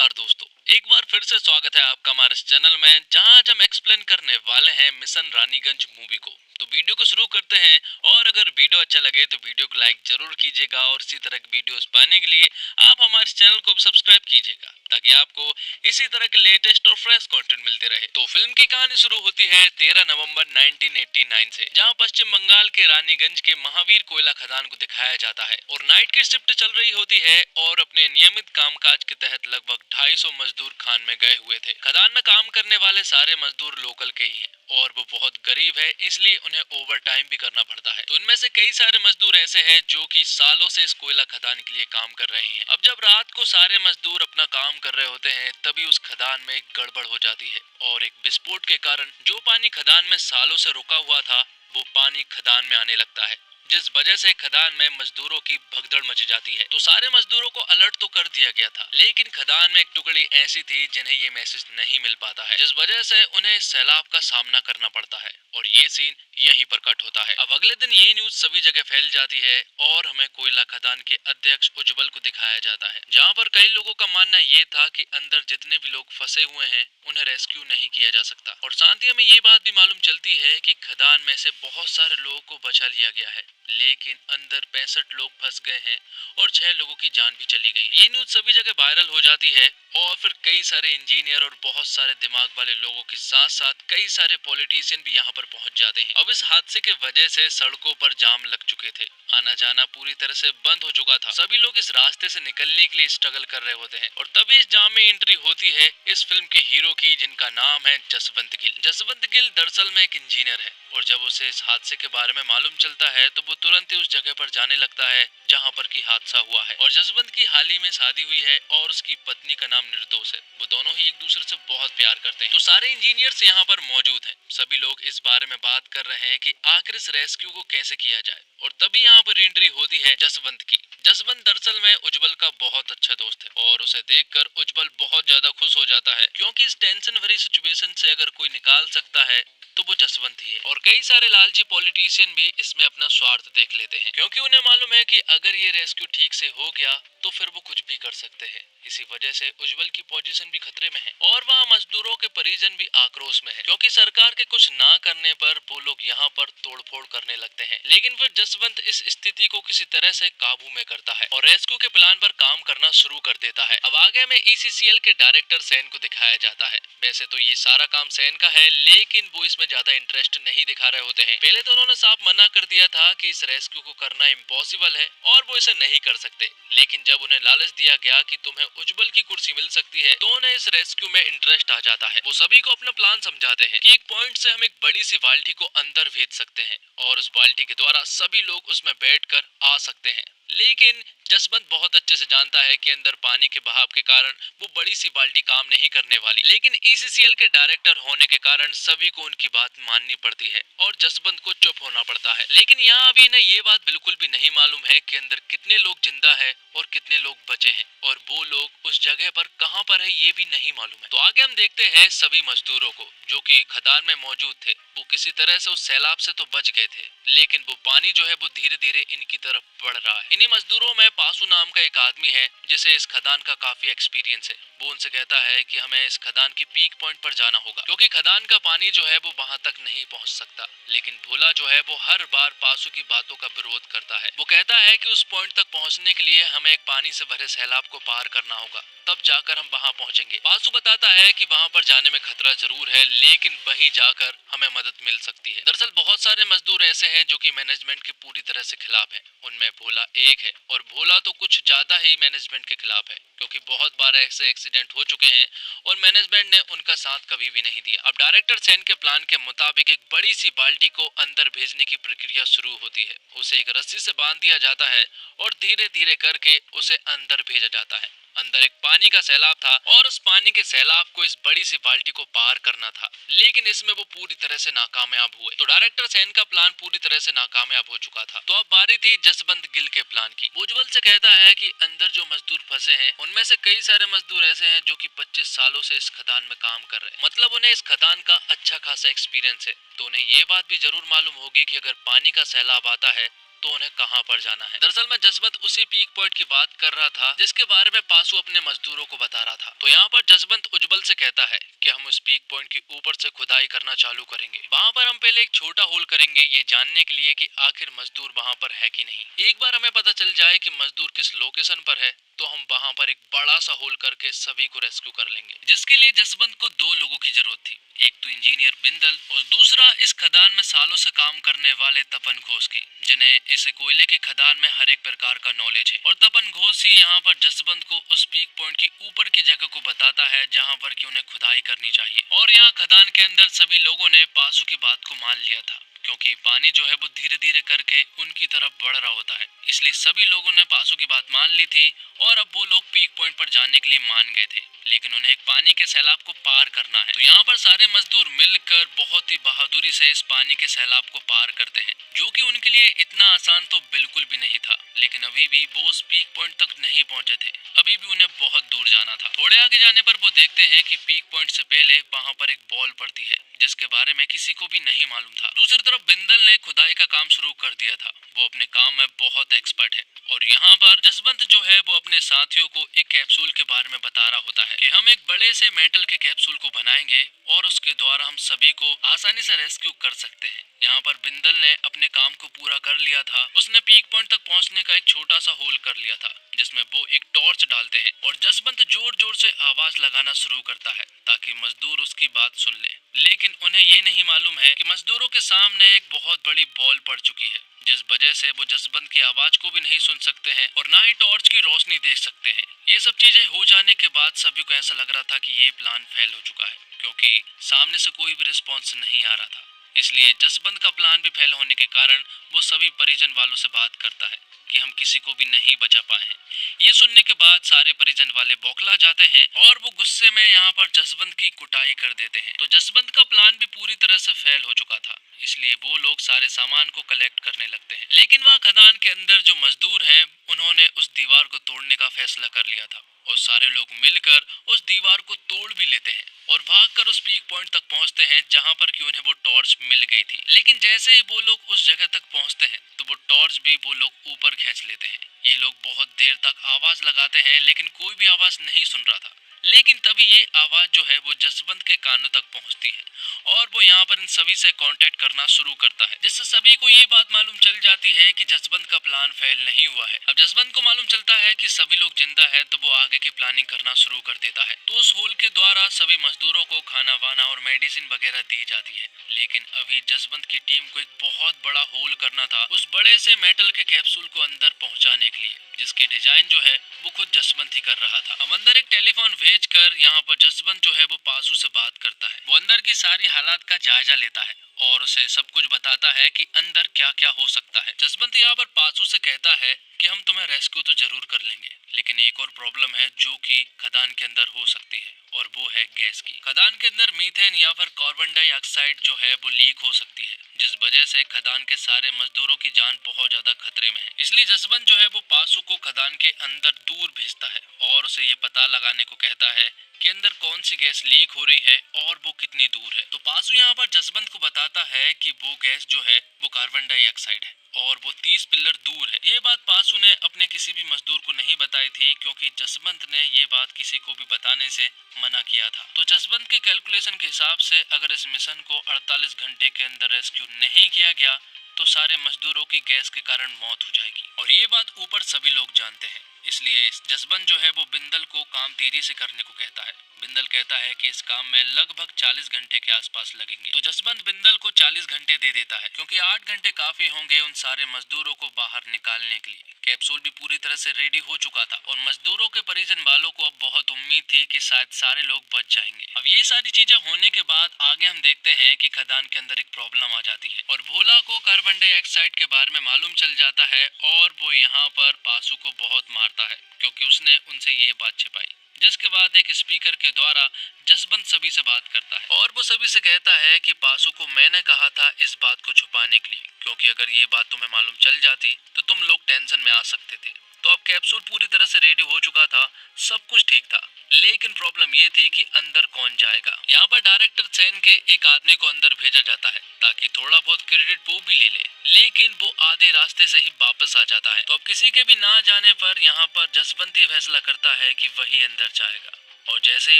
नमस्कार दोस्तों, एक बार फिर से स्वागत है आपका हमारे इस चैनल में जहां आज हम एक्सप्लेन करने वाले हैं मिशन रानीगंज मूवी को। तो वीडियो को शुरू करते हैं और अगर वीडियो अच्छा लगे तो वीडियो को लाइक जरूर कीजिएगा और इसी तरह की वीडियोस पाने के लिए आप हमारे इस चैनल को भी सब्सक्राइब कीजिएगा ताकि आपको इसी तरह के लेटेस्ट और फ्रेश कंटेंट मिलते रहे। तो फिल्म की कहानी शुरू होती है 13 नवंबर 1989 से, जहां पश्चिम बंगाल के रानीगंज के महावीर कोयला खदान को दिखाया जाता है और नाइट की शिफ्ट चल रही होती है और अपने नियमित कामकाज के तहत लगभग 250 मजदूर खान में गए हुए थे। खदान में काम करने वाले सारे मजदूर लोकल के ही हैं और वो बहुत गरीब है, इसलिए उन्हें ओवर टाइम भी करना पड़ता है। तो इनमें से कई सारे मजदूर ऐसे हैं जो कि सालों से इस कोयला खदान के लिए काम कर रहे हैं। अब जब रात को सारे मजदूर अपना काम कर रहे होते हैं तभी उस खदान में एक गड़बड़ हो जाती है और एक विस्फोट के कारण जो पानी खदान में सालों से रुका हुआ था वो पानी खदान में आने लगता है, जिस वजह से खदान में मजदूरों की भगदड़ मच जाती है। तो सारे मजदूरों को अलर्ट तो कर दिया गया था, लेकिन खदान में एक टुकड़ी ऐसी थी जिन्हें ये मैसेज नहीं मिल पाता है, जिस वजह से उन्हें सैलाब का सामना करना पड़ता है और ये सीन यहीं पर कट होता है। अब अगले दिन ये न्यूज सभी जगह फैल जाती है और हमें कोयला खदान के अध्यक्ष उज्जवल को दिखाया जाता है, जहाँ पर कई लोगों का मानना ये था कि अंदर जितने भी लोग फंसे हुए हैं उन्हें रेस्क्यू नहीं किया जा सकता। और साथ ही हमें ये बात भी मालूम चलती है कि खदान में से बहुत सारे लोगों को बचा लिया गया है, लेकिन अंदर 65 लोग फंस गए हैं और 6 लोगों की जान भी चली गई। ये न्यूज सभी जगह वायरल हो जाती है और फिर कई सारे इंजीनियर और बहुत सारे दिमाग वाले लोगों के साथ साथ कई सारे पॉलिटिशियन भी यहाँ पर पहुंच जाते हैं। अब इस हादसे के वजह से सड़कों पर जाम लग चुके थे, आना जाना पूरी तरह से बंद हो चुका था। सभी लोग इस रास्ते से निकलने के लिए स्ट्रगल कर रहे होते हैं और तभी इस जाम में एंट्री होती है इस फिल्म के हीरो की, जिनका नाम है जसवंत गिल। जसवंत गिल दरअसल में एक इंजीनियर है और जब उसे इस हादसे के बारे में मालूम चलता है तो वो तुरंत ही उस जगह पर जाने लगता है जहाँ पर की हादसा हुआ है। और जसवंत की हाल ही में शादी हुई है और उसकी पत्नी का नाम निर्दोष है। वो दोनों ही एक दूसरे से बहुत प्यार करते हैं। तो सारे इंजीनियर्स यहाँ पर मौजूद हैं। सभी लोग इस बारे में बात कर रहे हैं कि आखिर इस रेस्क्यू को कैसे किया जाए और तभी यहाँ पर एंट्री होती है जसवंत की। जसवंत दरअसल में उज्जवल का बहुत अच्छा दोस्त है और उसे देखकर उज्जवल बहुत ज्यादा खुश हो जाता है, क्योंकि इस टेंशन भरी सिचुएशन से अगर कोई निकाल सकता है तो वो जसवंत ही है। और कई सारे लालची पॉलिटिशियन भी इसमें अपना स्वार्थ देख लेते हैं, क्योंकि उन्हें मालूम है कि अगर ये रेस्क्यू ठीक से हो गया तो फिर वो कुछ भी कर सकते हैं। इसी वजह से उज्जवल की पोजीशन भी खतरे में है और वहाँ मजदूरों के परिजन भी आक्रोश में है, क्योंकि सरकार के कुछ ना करने पर वो लोग यहाँ पर तोड़फोड़ करने लगते हैं। लेकिन फिर जसवंत इस स्थिति को किसी तरह से काबू में करता है और रेस्क्यू के प्लान पर काम करना शुरू कर देता है। अब आगे में ECCL के डायरेक्टर सैन को दिखाया जाता है। वैसे तो ये सारा काम सैन का है, लेकिन वो इसमें ज्यादा इंटरेस्ट नहीं दिखा रहे होते हैं। पहले तो उन्होंने साफ मना कर दिया था कि इस रेस्क्यू को करना इम्पॉसिबल है और वो इसे नहीं कर सकते, लेकिन जब उन्हें लालच दिया गया कि तुम्हें उज्जवल की कुर्सी मिल सकती है तो उन्हें इस रेस्क्यू में इंटरेस्ट आ जाता है। वो सभी को अपना प्लान समझाते हैं कि एक पॉइंट से हम एक बड़ी सी बाल्टी को अंदर भेज सकते हैं और उस बाल्टी के द्वारा सभी लोग उसमें बैठकर आ सकते हैं। लेकिन जसवंत बहुत अच्छे से जानता है कि अंदर पानी के बहाव के कारण वो बड़ी सी बाल्टी काम नहीं करने वाली, लेकिन ECCL के डायरेक्टर होने के कारण सभी को उनकी बात माननी पड़ती है और जसवंत को चुप होना पड़ता है। लेकिन यहाँ अभी इन्हें ये बात बिल्कुल भी नहीं मालूम है कि अंदर कितने लोग जिंदा है और कितने लोग बचे हैं और वो लोग उस जगह पर कहाँ पर है ये भी नहीं मालूम है। तो आगे हम देखते हैं सभी मजदूरों को जो कि खदान में मौजूद थे। वो किसी तरह से उस सैलाब से तो बच गए थे, लेकिन वो पानी जो है वो धीरे धीरे इनकी तरफ बढ़ रहा है। इन्हीं मजदूरों में पासू नाम का एक आदमी है जिसे इस खदान का काफी एक्सपीरियंस है। वो उनसे कहता है कि हमें इस खदान की पीक पॉइंट पर जाना होगा, क्योंकि खदान का पानी जो है वो वहां तक नहीं पहुंच सकता। लेकिन भोला जो है वो हर बार पासू की बातों का विरोध करता है। वो कहता है कि उस पॉइंट तक पहुंचने के लिए हमें एक पानी से भरे सैलाब को पार करना होगा, तब जाकर हम वहां पहुंचेंगे। पासू बताता है कि वहां पर जाने में खतरा जरूर है, लेकिन वहीं जाकर हमें मदद मिल सकती है। दरअसल बहुत सारे मजदूर ऐसे हैं जो कि मैनेजमेंट के पूरी तरह से खिलाफ हैं। उनमें भोला एक है और भोला तो कुछ ज्यादा ही मैनेजमेंट के खिलाफ है, क्योंकि बहुत बार ऐसे एक्सीडेंट हो चुके हैं और मैनेजमेंट ने उनका साथ कभी भी नहीं दिया। अब डायरेक्टर सैन के प्लान के मुताबिक एक बड़ी सी बाल्टी को अंदर भेजने की प्रक्रिया शुरू होती है। उसे एक रस्सी से बांध दिया जाता है और धीरे धीरे करके उसे अंदर भेजा जाता है। अंदर एक पानी का सैलाब था और उस पानी के सैलाब को इस बड़ी सी बाल्टी को पार करना था, लेकिन इसमें वो पूरी तरह से नाकामयाब हुए। तो डायरेक्टर सैन का प्लान पूरी तरह से नाकामयाब हो चुका था। तो अब बारी थी जसवंत गिल के प्लान की। वो उज्जवल से कहता है कि अंदर जो मजदूर फंसे हैं उनमें से कई सारे मजदूर ऐसे हैं जो कि 25 सालों से इस खदान में काम कर रहे हैं, मतलब उन्हें इस खदान का अच्छा खासा एक्सपीरियंस है। तो उन्हें ये बात भी जरूर मालूम होगी कि अगर पानी का सैलाब आता है तो उन्हें कहां पर जाना है। दरअसल मैं जसवंत उसी पीक पॉइंट की बात कर रहा था जिसके बारे में पासू अपने मजदूरों को बता रहा था। तो यहाँ पर जसवंत उज्जवल से कहता है कि हम उस पीक पॉइंट के ऊपर से खुदाई करना चालू करेंगे। वहाँ पर हम पहले एक छोटा होल करेंगे ये जानने के लिए कि आखिर मजदूर वहाँ पर है कि नहीं। एक बार हमें पता चल जाए कि मजदूर किस लोकेशन पर है तो हम वहाँ पर एक बड़ा सा होल करके सभी को रेस्क्यू कर लेंगे। जिसके लिए जसवंत को दो लोगों की जरूरत थी, एक तो इंजीनियर बिंदल और दूसरा इस खदान में सालों से काम करने वाले तपन घोष की, जिन्हें इस कोयले की खदान में हर एक प्रकार का नॉलेज है। और तपन घोष ही यहाँ पर जसवंत को उस पीक पॉइंट की ऊपर की जगह को बताता है जहाँ पर कि उन्हें खुदाई करनी चाहिए। और यहाँ खदान के अंदर सभी लोगों ने पासू की बात को मान लिया था क्योंकि पानी जो है वो धीरे धीरे करके उनकी तरफ बढ़ रहा होता है, इसलिए सभी लोगों ने पासू की बात मान ली थी और अब वो लोग पीक पॉइंट पर जाने के लिए मान गए थे। लेकिन उन्हें एक पानी के सैलाब को पार करना है। तो यहाँ पर सारे मजदूर मिलकर बहुत ही बहादुरी से इस पानी के सैलाब को पार करते हैं, जो कि उनके लिए इतना आसान तो बिल्कुल भी नहीं था। लेकिन अभी भी वो उस पीक पॉइंट तक नहीं पहुंचे थे, अभी भी उन्हें बहुत दूर जाना था। थोड़े आगे जाने पर वो देखते हैं कि पीक पॉइंट से पहले वहाँ पर एक बॉल पड़ती है जिसके बारे में किसी को भी नहीं मालूम था। दूसरी तरफ बिंदल ने खुदाई का काम शुरू कर दिया था, वो अपने काम में बहुत एक्सपर्ट है। और यहाँ पर जसवंत जो है वो अपने साथियों को एक कैप्सूल के बारे में बता रहा होता है कि हम एक बड़े से मेटल के कैप्सूल को बनाएंगे और उसके द्वारा हम सभी को आसानी से रेस्क्यू कर सकते हैं। यहाँ पर बिंदल ने अपने काम को पूरा कर लिया था, उसने पीक पॉइंट तक पहुँचने का एक छोटा सा होल कर लिया था जिसमें वो एक टॉर्च डालते हैं और जसवंत जोर जोर से आवाज लगाना शुरू करता है ताकि मजदूर उसकी बात सुन ले। लेकिन उन्हें ये नहीं मालूम है कि मजदूरों के सामने एक बहुत बड़ी बॉल पड़ चुकी है, जिस वजह से वो जसवंत की आवाज को भी नहीं सुन सकते हैं और ना ही टॉर्च की रोशनी देख सकते हैं। ये सब चीजें हो जाने के बाद सभी को ऐसा लग रहा था कि ये प्लान फेल हो चुका है क्योंकि सामने से कोई भी रिस्पॉन्स नहीं आ रहा था। इसलिए जसवंत का प्लान भी फेल होने के कारण वो सभी परिजन वालों से बात करता है कि हम किसी को भी नहीं बचा पाए हैं। ये सुनने के बाद सारे परिजन वाले बौखला जाते हैं और वो गुस्से में यहाँ पर जसवंत की कुटाई कर देते हैं। तो जसवंत का प्लान भी पूरी तरह से फेल हो चुका था, इसलिए वो लोग सारे सामान को कलेक्ट करने लगते हैं। लेकिन वहाँ खदान के अंदर जो मजदूर हैं उन्होंने उस दीवार को तोड़ने का फैसला कर लिया था और सारे लोग मिलकर उस दीवार को तोड़ भी लेते हैं और भागकर उस पीक पॉइंट तक पहुंचते हैं जहां पर कि उन्हें वो टॉर्च मिल गई थी। लेकिन जैसे ही वो लोग उस जगह तक पहुंचते हैं तो वो टॉर्च भी वो लोग ऊपर खींच लेते हैं। ये लोग बहुत देर तक आवाज लगाते हैं लेकिन कोई भी आवाज नहीं सुन रहा था। लेकिन तभी ये आवाज जो है वो जसवंत के कानों तक पहुंचती है और वो यहाँ पर इन सभी से कांटेक्ट करना शुरू करता है, जिससे सभी को ये बात मालूम चल जाती है कि जसवंत का प्लान फेल नहीं हुआ है। अब जसवंत को मालूम चलता है कि सभी लोग जिंदा है तो वो आगे की प्लानिंग करना शुरू कर देता है। तो उस होल के द्वारा सभी मजदूरों को खाना वाना और मेडिसिन वगैरह दी जाती है। लेकिन अभी जसवंत की टीम को एक बहुत बड़ा होल करना था उस बड़े से मेटल के कैप्सूल को अंदर पहुंचाने के लिए, जिसकी डिजाइन जो है वो खुद जसवंत ही कर रहा था। अब अंदर एक टेलीफोन भेजकर यहाँ पर जसवंत जो है वो पासू से बात करता है। वो अंदर की सारी हालात का जायजा लेता है और उसे सब कुछ बताता है कि अंदर क्या क्या हो सकता है। जसवंत यहाँ पर पासू से कहता है कि हम तुम्हें रेस्क्यू तो जरूर कर लेंगे, लेकिन एक और प्रॉब्लम है जो कि खदान के अंदर हो सकती है और वो है गैस की। खदान के अंदर मीथेन या फिर कार्बन डाइऑक्साइड जो है वो लीक हो सकती है, जिस वजह से खदान के सारे मजदूरों की जान बहुत ज्यादा खतरे में है। इसलिए जसवंत जो है वो पासू को खदान के अंदर दूर भेजता है और उसे ये पता लगाने को कहता है कि अंदर कौन सी गैस लीक हो रही है और वो कितनी दूर है। तो पासू यहाँ पर जसवंत को बताता है कि वो गैस जो है वो कार्बन डाइऑक्साइड है और वो 30 पिलर दूर है। ये बात पासू ने अपने किसी भी मजदूर को नहीं बताई थी क्योंकि जसवंत ने ये बात किसी को भी बताने से मना किया था। तो जसवंत के कैलकुलेशन के हिसाब से अगर इस मिशन को 48 घंटे के अंदर रेस्क्यू नहीं किया गया तो सारे मजदूरों की गैस के कारण मौत हो जाएगी और ये बात ऊपर सभी लोग जानते हैं। इसलिए जसवंत जो है वो बिंदल को काम तेजी से करने को कहता है। बिंदल कहता है कि इस काम में लगभग 40 घंटे के आसपास लगेंगे। तो जसवंत बिंदल को 40 घंटे दे देता है क्योंकि 8 घंटे काफी होंगे उन सारे मजदूरों को बाहर निकालने के लिए। कैप्सूल भी पूरी तरह से रेडी हो चुका था और मजदूरों के परिजन वालों को अब बहुत उम्मीद थी कि शायद सारे लोग बच जाएंगे। अब ये सारी चीजें होने के बाद आगे हम देखते हैं कि खदान के अंदर एक प्रॉब्लम आ जाती है और भोला को कार्बन डाइऑक्साइड के बारे में मालूम चल जाता है और वो यहाँ पर पासू को बहुत मारता है क्योंकि उसने उनसे ये बात छिपाई। जिसके बाद एक स्पीकर के द्वारा जसवंत सभी से बात करता है और वो सभी से कहता है कि पासू को मैंने कहा था इस बात को छुपाने के लिए, क्योंकि अगर ये बात तुम्हें मालूम चल जाती तो तुम लोग टेंशन में आ सकते थे। तो अब कैप्सूल पूरी तरह से रेडी हो चुका था, सब कुछ ठीक था। लेकिन प्रॉब्लम ये थी कि अंदर कौन जाएगा। यहाँ पर डायरेक्टर सैन के एक आदमी को अंदर भेजा जाता है ताकि थोड़ा बहुत क्रेडिट वो भी ले ले, लेकिन वो आधे रास्ते से ही वापस आ जाता है। तो अब किसी के भी ना जाने पर यहाँ पर जसवंत ही फैसला करता है कि वही अंदर जाएगा। और जैसे ही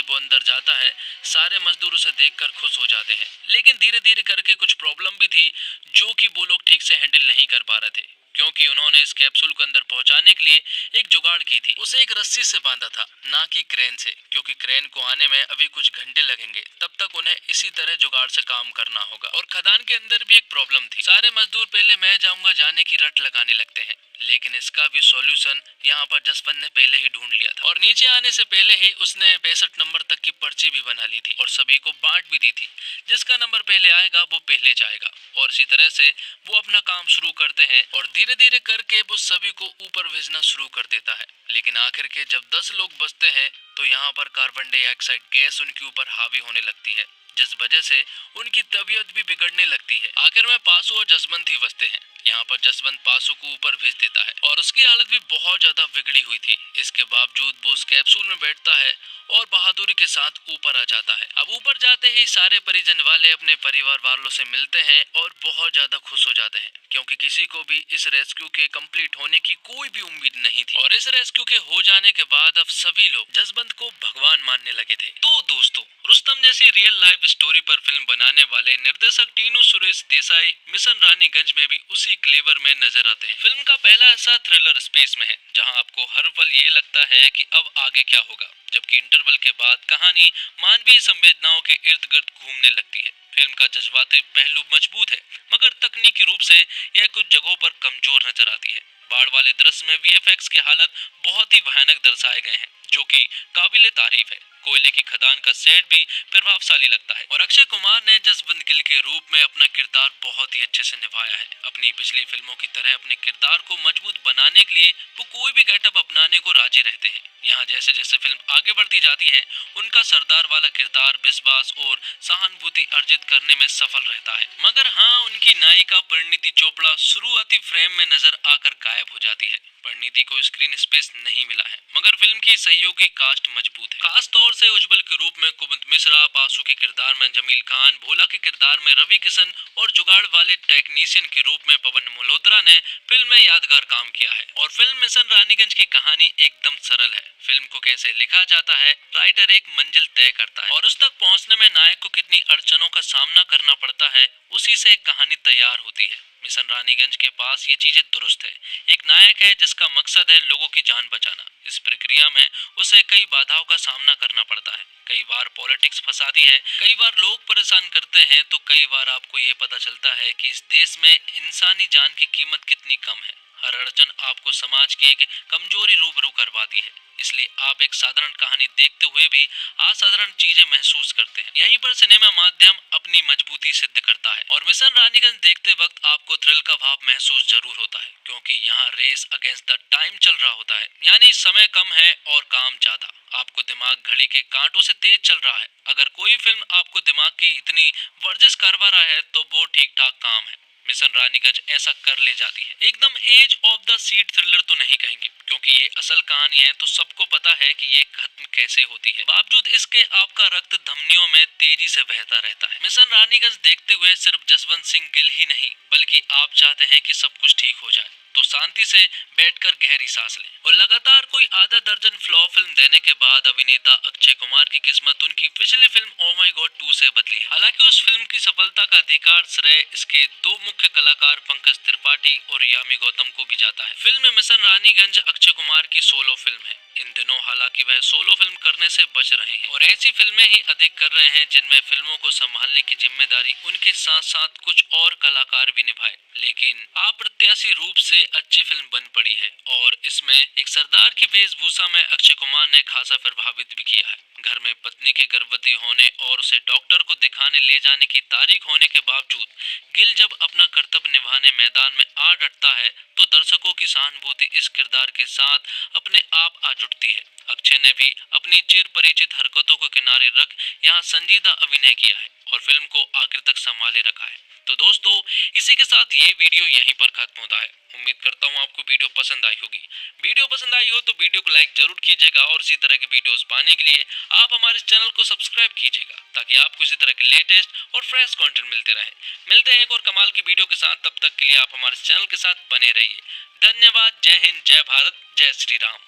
वो अंदर जाता है, सारे मजदूर उसे देखकर खुश हो जाते हैं। लेकिन धीरे धीरे करके कुछ प्रॉब्लम भी थी जो कि वो लोग ठीक से हैंडल नहीं कर पा रहे थे, क्योंकि उन्होंने इस कैप्सूल को अंदर पहुंचाने के लिए एक जुगाड़ की थी। उसे एक रस्सी से बांधा था, ना कि क्रेन से, क्योंकि क्रेन को आने में अभी कुछ घंटे लगेंगे। तब तक उन्हें इसी तरह जुगाड़ से काम करना होगा। और खदान के अंदर भी एक प्रॉब्लम थी। सारे मजदूर पहले मैं जाऊंगा जाने की रट लगाने लगते हैं, लेकिन इसका भी सॉल्यूशन यहाँ पर जसवंत ने पहले ही ढूंढ लिया था। और नीचे आने से पहले ही उसने 65 नंबर तक की पर्ची भी बना ली थी और सभी को बांट भी दी थी। जिसका नंबर पहले आएगा वो पहले जाएगा। और इसी तरह से वो अपना काम शुरू करते हैं और धीरे धीरे करके वो सभी को ऊपर भेजना शुरू कर देता है। लेकिन आखिर के जब 10 लोग बचते हैं तो यहाँ पर कार्बन डाइऑक्साइड गैस उनके ऊपर हावी होने लगती है, जिस वजह से उनकी तबीयत भी बिगड़ने लगती है। आखिर में पासु और जसवंत ही बचते हैं। यहाँ पर जसवंत पासु को ऊपर भेज देता है और उसकी हालत भी बहुत ज्यादा बिगड़ी हुई थी। इसके बावजूद वो उस कैप्सूल में बैठता है और बहादुरी के साथ ऊपर आ जाता है। अब ऊपर जाते ही सारे परिजन वाले अपने परिवार वालों से मिलते हैं और बहुत ज्यादा खुश हो जाते हैं, क्योंकि किसी को भी इस रेस्क्यू के कंप्लीट होने की कोई भी उम्मीद नहीं थी। और इस रेस्क्यू के हो जाने के बाद अब सभी लोग जसवंत को भगवान मानने लगे थे। तो दोस्तों, रुस्तम जैसी रियल लाइफ स्टोरी पर फिल्म बनाने वाले निर्देशक टीनू सुरेश देसाई मिशन रानीगंज में भी उसी क्लेवर में नजर आते हैं। फिल्म का पहला हिस्सा थ्रिलर स्पेस में है, जहां आपको हर पल ये लगता है कि अब आगे क्या होगा, जबकि इंटरवल के बाद कहानी मानवीय संवेदनाओं के इर्द गिर्द घूमने लगती है। फिल्म का जज्बाती पहलू मजबूत है, मगर तकनीकी रूप से यह कुछ जगहों पर कमजोर नजर आती है। बाढ़ वाले दृश्य में वीएफएक्स की हालत बहुत ही भयानक दर्शाए गए हैं, जो कि काबिले तारीफ है। कोयले की खदान का सेट भी प्रभावशाली लगता है। और अक्षय कुमार ने जसवंत गिल के रूप में अपना किरदार बहुत ही अच्छे से निभाया है। अपनी पिछली फिल्मों की तरह अपने किरदार को मजबूत बनाने के लिए वो कोई भी गेटअप अपनाने को राजी रहते हैं। यहाँ जैसे जैसे फिल्म आगे बढ़ती जाती है, उनका सरदार वाला किरदार विश्वास और सहानुभूति अर्जित करने में सफल रहता है। मगर हाँ, उनकी नायिका परिणीति चोपड़ा शुरुआती फ्रेम में नजर आकर गायब हो जाती है। परिणीति को स्क्रीन स्पेस नहीं मिला है, मगर फिल्म की सहयोगी कास्ट मजबूत है। खास तौर से उज्जवल के रूप में कुमुद मिश्रा, पासु के किरदार में जमील खान, भोला के किरदार में रवि किशन और जुगाड़ वाले टेक्नीशियन के रूप में पवन मल्होत्रा ने फिल्म में यादगार काम किया है। और फिल्म मिशन रानीगंज की कहानी एकदम सरल है। फिल्म को कैसे लिखा जाता है, राइटर एक मंजिल तय करता है और उस तक पहुंचने में नायक को कितनी अड़चनों का सामना करना पड़ता है, उसी से एक कहानी तैयार होती है। मिशन रानीगंज के पास ये चीजें दुरुस्त है। एक नायक है जिसका मकसद है लोगों की जान बचाना। इस प्रक्रिया में उसे कई बाधाओं का सामना करना पड़ता है। कई बार पॉलिटिक्स फंसाती है, कई बार लोग परेशान करते हैं, तो कई बार आपको ये पता चलता है कि इस देश में इंसानी जान की कीमत कितनी कम है। हर अड़चन आपको समाज की एक कमजोरी रूबरू करवाती है, इसलिए आप एक साधारण कहानी देखते हुए भी असाधारण चीजें महसूस करते हैं। यहीं पर सिनेमा माध्यम अपनी मजबूती सिद्ध करता है। और मिशन रानीगंज देखते वक्त आपको थ्रिल का भाव महसूस जरूर होता है, क्योंकि यहाँ रेस अगेंस्ट द टाइम चल रहा होता है, यानी समय कम है और काम ज्यादा। आपको दिमाग घड़ी के कांटों से तेज चल रहा है। अगर कोई फिल्म आपको दिमाग की इतनी वर्जिश करवा रहा है तो वो ठीक ठाक काम है। मिशन रानीगंज ऐसा कर ले जाती है। एकदम edge of the seat thriller तो नहीं कहेंगे, क्योंकि ये असल कहानी है तो सबको पता है कि ये खत्म कैसे होती है। बावजूद इसके आपका रक्त धमनियों में तेजी से बहता रहता है। मिशन रानीगंज देखते हुए सिर्फ जसवंत सिंह गिल ही नहीं, बल्कि आप चाहते हैं कि सब कुछ ठीक हो जाए, तो शांति से बैठकर गहरी सांस लें। और लगातार कोई आधा दर्जन फ्लॉप फिल्म देने के बाद अभिनेता अक्षय कुमार की किस्मत उनकी पिछली फिल्म ओ माय गॉड 2 से बदली है। हालांकि उस फिल्म की सफलता का अधिकार श्रेय इसके दो मुख्य कलाकार पंकज त्रिपाठी और यामी गौतम को भी जाता है। फिल्म मिशन रानीगंज अक्षय कुमार की सोलो फिल्म है। इन दिनों हालांकि वह सोलो फिल्म करने से बच रहे हैं और ऐसी फिल्में ही अधिक कर रहे हैं जिनमें फिल्मों को संभालने की जिम्मेदारी उनके साथ साथ कुछ और कलाकार भी निभाए। लेकिन अप्रत्याशी रूप से अच्छी फिल्म बन पड़ी है और इसमें एक सरदार की वेशभूषा में अक्षय कुमार ने खासा प्रभावित भी किया है। घर में पत्नी के गर्भवती होने और उसे डॉक्टर को दिखाने ले जाने की तारीख होने के बावजूद गिल जब अपना कर्तव्य निभाने मैदान में आ डटता है, तो दर्शकों की सहानुभूति इस किरदार के साथ अपने आप आ जुटती है। अक्षय ने भी अपनी चिर परिचित हरकतों को किनारे रख यहाँ संजीदा अभिनय किया है और फिल्म को आखिर तक संभाले रखा है। तो दोस्तों, इसी के साथ ये वीडियो यहीं पर खत्म होता है। उम्मीद करता हूँ आपको वीडियो पसंद आई होगी। वीडियो पसंद आई हो तो वीडियो को लाइक जरूर कीजिएगा और इसी तरह की वीडियोस पाने के लिए आप हमारे चैनल को सब्सक्राइब कीजिएगा, ताकि आपको इसी तरह के लेटेस्ट और फ्रेश कंटेंट मिलते रहे। मिलते हैं एक और कमाल की वीडियो के साथ, तब तक के लिए आप हमारे चैनल के साथ बने रहिए। धन्यवाद। जय हिंद, जय भारत, जय श्री राम।